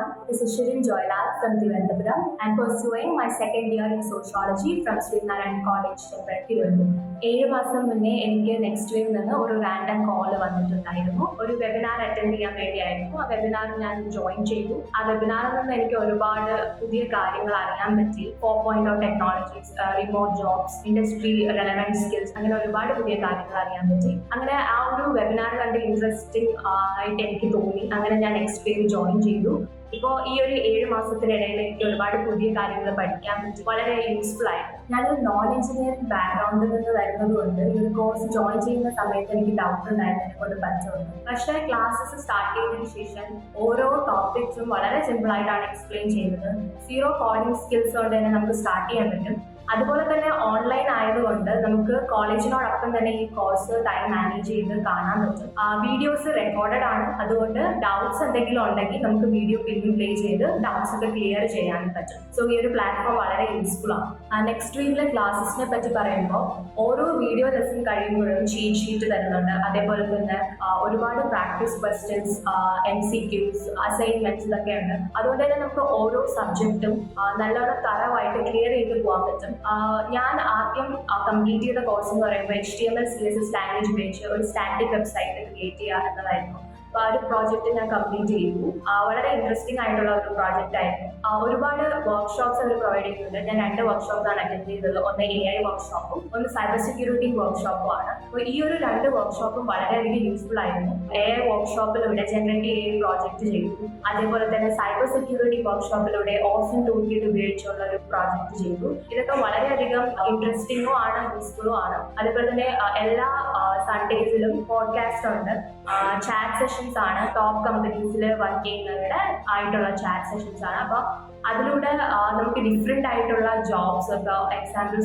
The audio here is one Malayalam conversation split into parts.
everyone. This is Shirin Joylal from Thiruvananthapuram. I'm pursuing my second year in sociology from Srinarayan College, Thiruvananthapuram. 7 മാസം മുന്നേ എനിക്ക് നെക്സ്റ്റ് വീക്കിൽ നിന്ന് ഒരു റാൻഡം കോൾ വന്നിട്ടുണ്ടായിരുന്നു. ഒരു വെബിനാർ അറ്റൻഡ് ചെയ്യാൻ വേണ്ടിയായിരുന്നു. ആ വെബിനാർ ഞാൻ ജോയിൻ ചെയ്തു. ആ വെബിനാറിൽ നിന്ന് എനിക്ക് ഒരുപാട് പുതിയ കാര്യങ്ങൾ അറിയാൻ പറ്റി. 4.0 technologies, remote jobs, industry relevant skills, അങ്ങനെ ഒരുപാട് പുതിയ കാര്യങ്ങൾ അറിയാൻ പറ്റി. അങ്ങനെ ആ ഒരു വെബിനാർ കണ്ട് ഇൻട്രസ്റ്റിംഗ് ആയിട്ട് എനിക്ക് തോന്നി. അങ്ങനെ ഞാൻ നെക്സ്റ്റ് വീക്ക് ജോയിൻ ചെയ്തു. ഇപ്പോൾ ഈ ഒരു 7 മാസത്തിനിടയിൽ എനിക്ക് ഒരുപാട് പുതിയ കാര്യങ്ങൾ പഠിക്കാൻ പറ്റി. വളരെ യൂസ്ഫുൾ ആയിരുന്നു. ഞാനൊരു നോൺ എഞ്ചിനീയറിംഗ് ബാക്ക്ഗ്രൗണ്ടിൽ നിന്ന് വരുന്നതുകൊണ്ട് ഈ ഒരു കോഴ്സ് ജോയിൻ ചെയ്യുന്ന സമയത്ത് എനിക്ക് ഡൗട്ട് ഉണ്ടായിരുന്നു എന്നെ കൊണ്ട് പഠിച്ചത്. പക്ഷേ ക്ലാസ്സസ് സ്റ്റാർട്ട് ചെയ്തതിനു ശേഷം ഓരോ ടോപ്പിക്സും വളരെ സിമ്പിൾ ആയിട്ടാണ് എക്സ്പ്ലെയിൻ ചെയ്യുന്നത്. 0 കോഡിംഗ് സ്കിൽസ് കൊണ്ട് തന്നെ നമുക്ക് സ്റ്റാർട്ട് ചെയ്യാൻ പറ്റും. അതുപോലെ തന്നെ ഓൺലൈൻ ആയതുകൊണ്ട് നമുക്ക് കോളേജിനോടൊപ്പം തന്നെ ഈ കോഴ്സ് ടൈം മാനേജ് ചെയ്ത് കാണാൻ പറ്റും. വീഡിയോസ് റെക്കോർഡഡ് ആണ്. അതുകൊണ്ട് ഡൗട്ട്സ് എന്തെങ്കിലും ഉണ്ടെങ്കിൽ നമുക്ക് വീഡിയോ പിന്നിൽ പ്ലേ ചെയ്ത് ഡൗട്ട്സ് ഒക്കെ ക്ലിയർ ചെയ്യാനും പറ്റും. സോ ഈ ഒരു പ്ലാറ്റ്ഫോം വളരെ യൂസ്ഫുൾ ആണ്. നെക്സ്റ്റ് വീക്കിലെ ക്ലാസ്സസിനെ പറ്റി പറയുമ്പോൾ ഓരോ വീഡിയോ ലെസൺ കഴിയുമ്പോഴും ചീറ്റ് ഷീറ്റ് തരുന്നുണ്ട്. അതേപോലെ തന്നെ ഒരുപാട് പ്രാക്ടീസ് ക്വസ്റ്റ്യൻസ്, MCQs, അസൈൻമെന്റ്സ് ഇതൊക്കെ ഉണ്ട്. അതുകൊണ്ട് തന്നെ നമുക്ക് ഓരോ സബ്ജക്റ്റും നല്ലോണം തറവായിട്ട് ക്ലിയർ ചെയ്ത് പോകാൻ പറ്റും. ഞാൻ ആദ്യം കംപ്ലീറ്റ് ചെയ്ത കോഴ്സ് എന്ന് പറയുമ്പോൾ HTML CSS ലാംഗ്വേജ് ഉപയോഗിച്ച് ഒരു സ്റ്റാറ്റിക് വെബ്സൈറ്റ് ക്രിയേറ്റ് ചെയ്യുക എന്നതായിരുന്നു. അപ്പോൾ ആ ഒരു പ്രോജക്റ്റ് ഞാൻ കംപ്ലീറ്റ് ചെയ്തു. വളരെ ഇൻട്രസ്റ്റിംഗ് ആയിട്ടുള്ള ഒരു പ്രോജക്റ്റ് ആയിരുന്നു. ഒരുപാട് വർക്ക്ഷോപ്സ് അവർ പ്രൊവൈഡ് ചെയ്യുന്നുണ്ട്. ഞാൻ 2 വർക്ക്ഷോപ്പാണ് അറ്റൻഡ് ചെയ്തത്. ഒന്ന് AI വർക്ക്ഷോപ്പും ഒന്ന് സൈബർ സെക്യൂരിറ്റി വർക്ക്ഷോപ്പും ആണ്. അപ്പോൾ ഈ ഒരു 2 വർക്ക്ഷോപ്പും വളരെയധികം യൂസ്ഫുൾ ആയിരുന്നു. AI വർക്ക്ഷോപ്പിലൂടെ ജനറേറ്റീവ് AI പ്രോജക്റ്റ് ചെയ്തു. അതേപോലെ തന്നെ സൈബർ സെക്യൂരിറ്റി വർക്ക്ഷോപ്പിലൂടെ ഓസൻ ടൂൾ കിറ്റ് ഉപയോഗിച്ചുള്ള ഒരു പ്രോജക്റ്റ് ചെയ്തു. ഇതൊക്കെ വളരെയധികം ഇൻട്രസ്റ്റിംഗും ആണ്, യൂസ്ഫുള്ളും ആണ്. അതേപോലെ തന്നെ എല്ലാ സൺഡേസിലും പോഡ്കാസ്റ്റ് ഉണ്ട്. ചാറ്റ് സെഷൻസ് ആണ്. ടോപ്പ് കമ്പനീസിൽ വർക്ക് ചെയ്യുന്നവരുടെ ആയിട്ടുള്ള ചാറ്റ് സെഷൻസ് ആണ്. അപ്പോൾ അതിലൂടെ നമുക്ക് ഡിഫറെൻ്റ് ആയിട്ടുള്ള ജോബ്സ് ഒക്കെ, എക്സാമ്പിൾ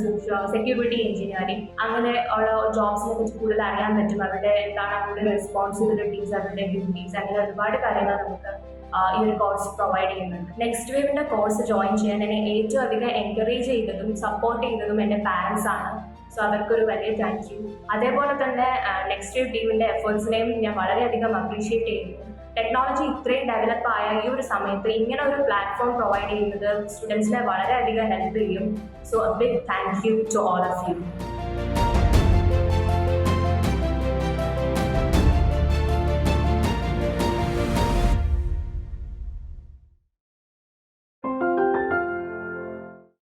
സെക്യൂരിറ്റി എഞ്ചിനീയറിംഗ്, അങ്ങനെ ഉള്ള ജോബ്സിനെ കുറിച്ച് കൂടുതൽ അറിയാൻ പറ്റും. അവരുടെ എന്താണ് അവരുടെ റെസ്പോൺസിബിലിറ്റീസ്, അവരുടെ ഡ്യൂട്ടീസ്, അങ്ങനെ ഒരുപാട് കാര്യങ്ങൾ നമുക്ക് ഈ ഒരു കോഴ്സ് പ്രൊവൈഡ് ചെയ്യുന്നുണ്ട്. നെക്സ്റ്റ് വേവിൻ്റെ കോഴ്സ് ജോയിൻ ചെയ്യാൻ എന്നെ ഏറ്റവും അധികം എൻകറേജ് ചെയ്തതും സപ്പോർട്ട് ചെയ്തതും എൻ്റെ പാരൻസ് ആണ്. സോ അവർക്കൊരു വലിയ താങ്ക് യു. അതേപോലെ തന്നെ നെക്സ്റ്റ് വേവ് ടീമിൻ്റെ എഫേർട്സിനെയും ഞാൻ വളരെയധികം അപ്രീഷിയേറ്റ് ചെയ്യുന്നു. ടെക്നോളജി ഇത്രയും ഡെവലപ്പ് ആയ ഈ ഒരു സമയത്ത് ഇങ്ങനെ ഒരു പ്ലാറ്റ്ഫോം പ്രൊവൈഡ് ചെയ്യുന്നത് സ്റ്റുഡൻസിനെ വളരെയധികം ഹെൽപ്പ് ചെയ്യും. So a big thank you to all of U.